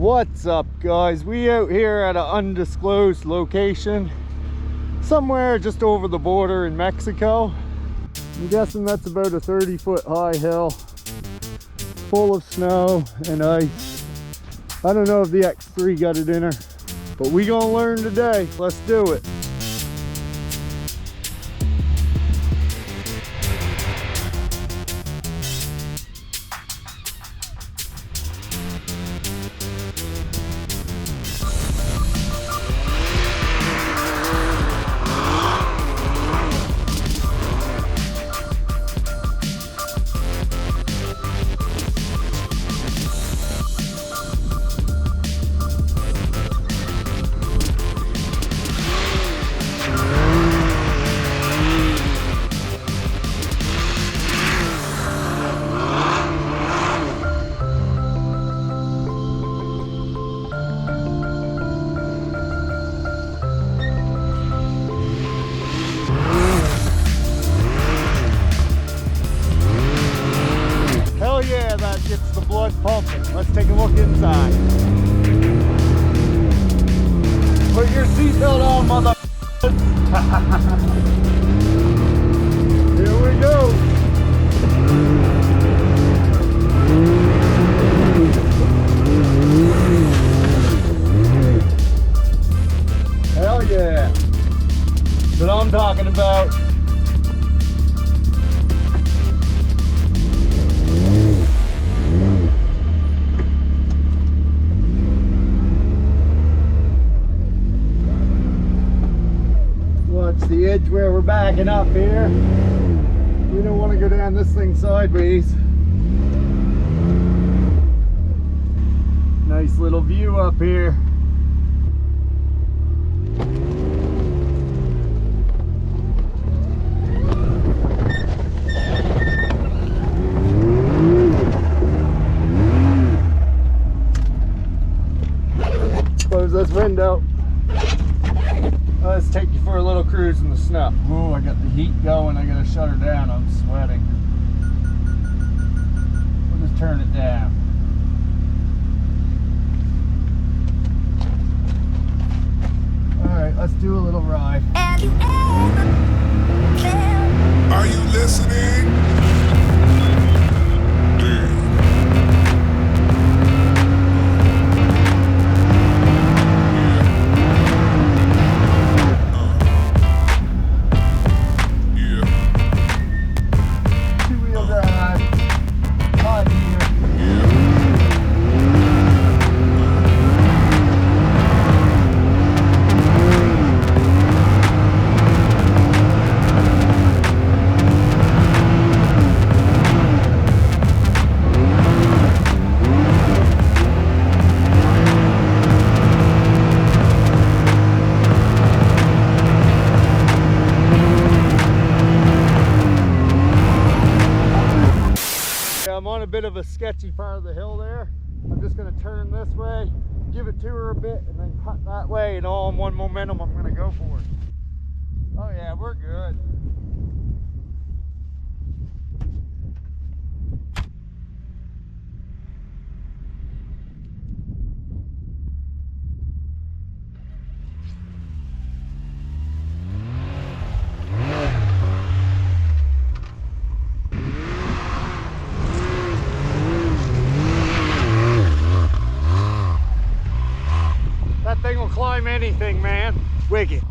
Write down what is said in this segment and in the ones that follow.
What's up, guys? We out here at an undisclosed location somewhere just over the border in Mexico. I'm guessing that's about a 30-foot high hill full of snow and ice. I don't know if the X3 got it in her, but we gonna learn today. Let's do it. Gets the blood pumping. Let's take a look inside. Put your seatbelt on, mother. Here we go. Hell yeah. That's what I'm talking about. The edge where we're backing up here. We don't want to go down this thing sideways. Nice little view up here. Close this window. Let's take you for a little cruise in the snow. Oh, I got the heat going. I gotta shut her down. I'm sweating. We'll just turn it down. Alright, let's do a little ride. Are you listening? I'm on a bit of a sketchy part of the hill there. I'm just going to turn this way, give it to her a bit, and then cut that way, and all in one momentum I'm going to go for it. Oh yeah, we're good. That thing will climb anything, man. Wicked.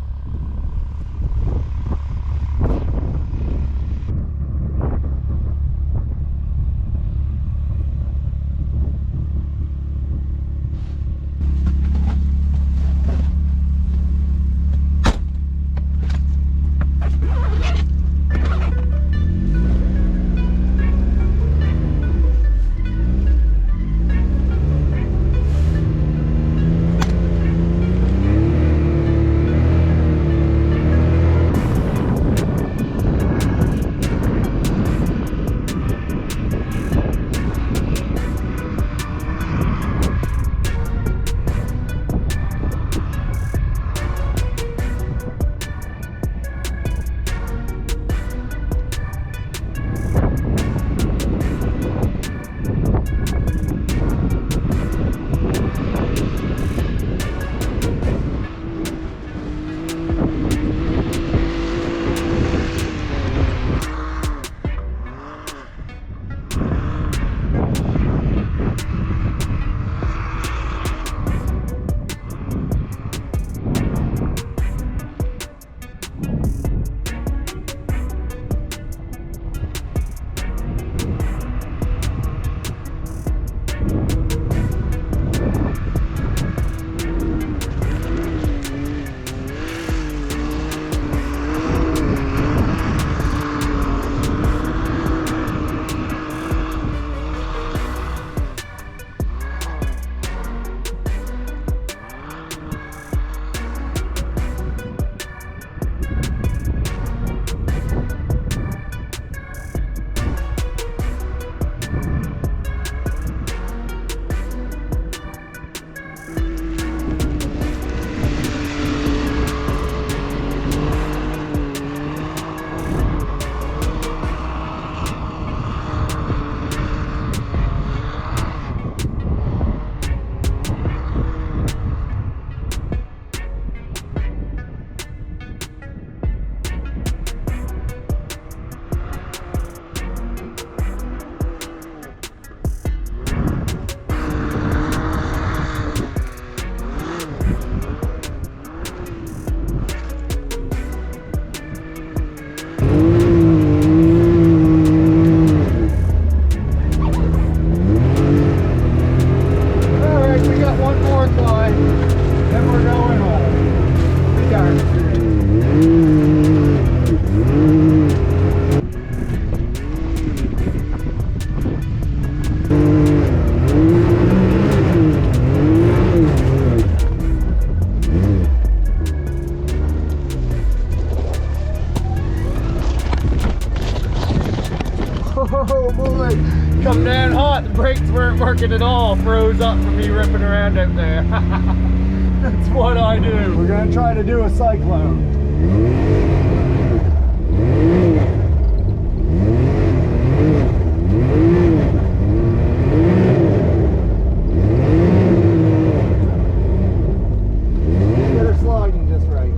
Come down hot, the brakes weren't working at all. Froze up from me ripping around out there. That's what I do. We're gonna try to do a cyclone. Get her sliding just right.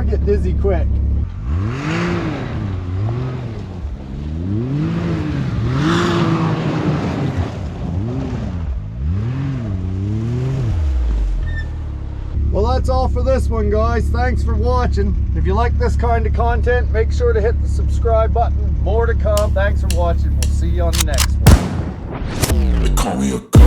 Get dizzy quick. Well, that's all for this one, guys. Thanks for watching. If you like this kind of content, make sure to hit the subscribe button. More to come. Thanks for watching. We'll see you on the next one. They call me a